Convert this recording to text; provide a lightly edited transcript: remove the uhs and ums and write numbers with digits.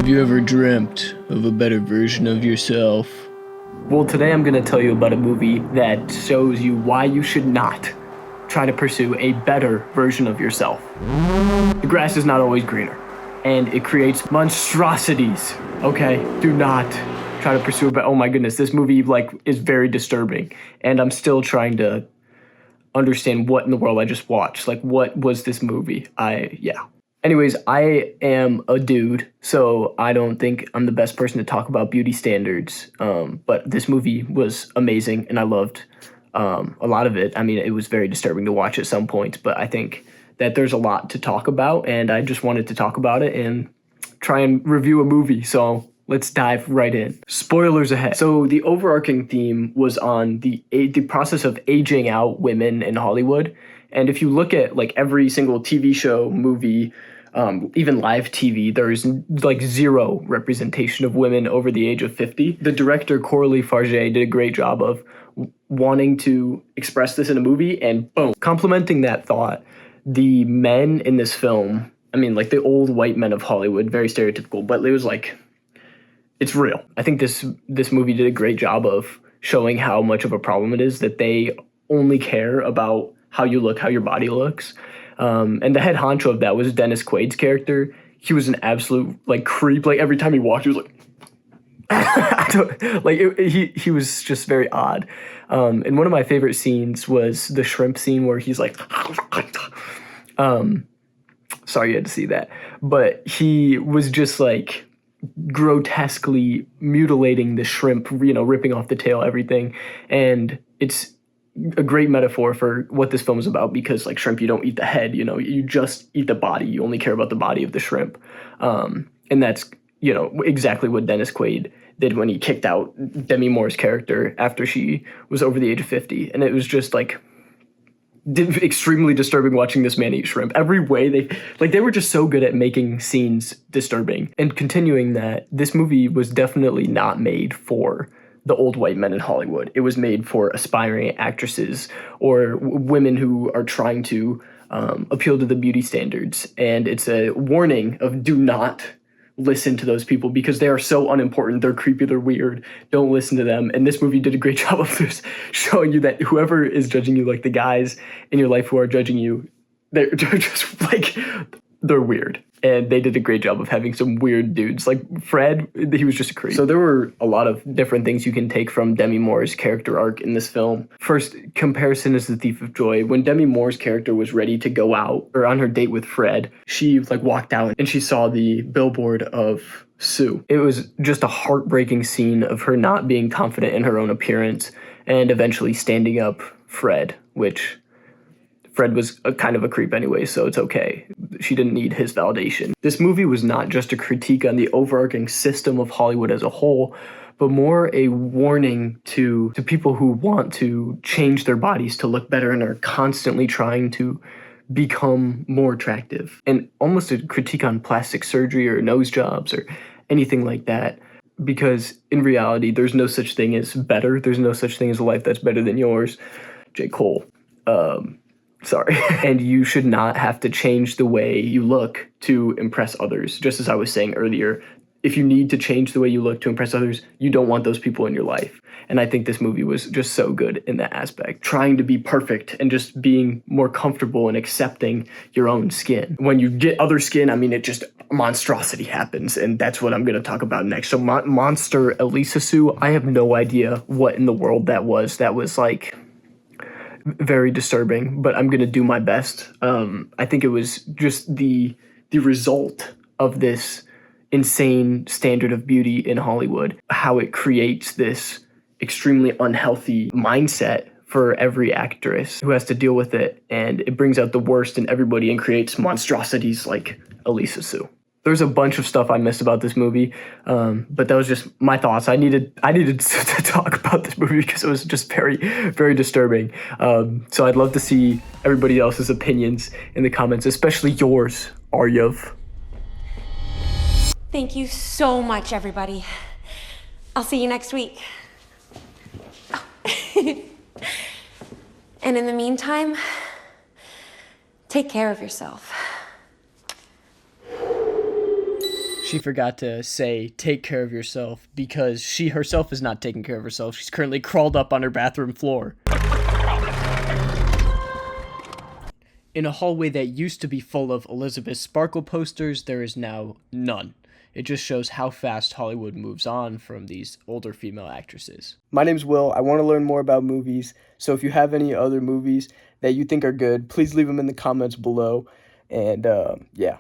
you ever dreamt of a better version of yourself? Well, today I'm going to tell you about a movie that shows you why you should not try to pursue a better version of yourself. The grass is not always greener, and it creates monstrosities, okay? Do not try to pursue it, but oh my goodness, this movie, is very disturbing, and I'm still trying to understand what in the world I just watched. What was this movie? Anyways, I am a dude, so I don't think I'm the best person to talk about beauty standards. But this movie was amazing, and I loved a lot of it. I mean, it was very disturbing to watch at some points, but I think that there's a lot to talk about, and I just wanted to talk about it and try and review a movie. So let's dive right in. Spoilers ahead. So the overarching theme was on the process of aging out women in Hollywood. And if you look at every single TV show, movie, even live TV, there's zero representation of women over the age of 50. The director, Coralie Farge, did a great job of wanting to express this in a movie, and boom. Complementing that thought, the men in this film, I mean, the old white men of Hollywood, very stereotypical, but it was it's real. I think this movie did a great job of showing how much of a problem it is that they only care about how you look, how your body looks. And the head honcho of that was Dennis Quaid's character. He was an absolute creep. Every time he walked, he was he was just very odd. And one of my favorite scenes was the shrimp scene where he's sorry you had to see that, but he was just grotesquely mutilating the shrimp, ripping off the tail, everything. And it's a great metaphor for what this film is about, because shrimp, you don't eat the head, you just eat the body. You only care about the body of the shrimp. And that's, exactly what Dennis Quaid did when he kicked out Demi Moore's character after she was over the age of 50. And it was just extremely disturbing watching this man eat shrimp. Every way they were just so good at making scenes disturbing. And continuing that, this movie was definitely not made for the old white men in Hollywood. It was made for aspiring actresses or women who are trying to appeal to the beauty standards. And it's a warning of do not listen to those people, because they are so unimportant. They're creepy. They're weird. Don't listen to them. And this movie did a great job of just showing you that whoever is judging you, the guys in your life who are judging you, they're just they're weird. And they did a great job of having some weird dudes. Fred, he was just a creep. So there were a lot of different ththings you can take from Demi Moore's character arc in this film. First, comparison is the thief of joy. When Demi Moore's character was ready to go out, or on her date with Fred, she walked out and she saw the billboard of Sue. It was just a heartbreaking scene of her not being confident in her own appearance and eventually standing up Fred, which Fred was a kind of a creep anyway, so it's okay. She didn't need his validation. This movie was not just a critique on the overarching system of Hollywood as a whole, but more a warning to people who want to change their bodies to look better and are constantly trying to become more attractive. And almost a critique on plastic surgery or nose jobs or anything like that. Because in reality, there's no such thing as better. There's no such thing as a life that's better than yours. J. Cole. Sorry. And you should not have to change the way you look to impress others. Just as I was saying earlier, if you need to change the way you look to impress others, you don't want those people in your life. And I think this movie was just so good in that aspect. Trying to be perfect and just being more comfortable and accepting your own skin. When you get other skin, I mean, it just, monstrosity happens. And that's what I'm going to talk about next. So Monster Elisa Sue, I have no idea what in the world that was. That was very disturbing, but I'm going to do my best. I think it was just the result of this insane standard of beauty in Hollywood, how it creates this extremely unhealthy mindset for every actress who has to deal with it, and it brings out the worst in everybody and creates monstrosities like Elisa Sue. There's a bunch of stuff I missed about this movie, but that was just my thoughts. I needed to talk about this movie because it was just very, very disturbing. So I'd love to see everybody else's opinions in the comments, especially yours, Aryav. Thank you so much, everybody. I'll see you next week. And in the meantime, take care of yourself. She forgot to say, take care of yourself, because she herself is not taking care of herself. She's currently crawled up on her bathroom floor. In a hallway that used to be full of Elizabeth Sparkle posters, there is now none. It just shows how fast Hollywood moves on from these older female actresses. My name's Will. I want to learn more about movies. So if you have any other movies that you think are good, please leave them in the comments below. And yeah.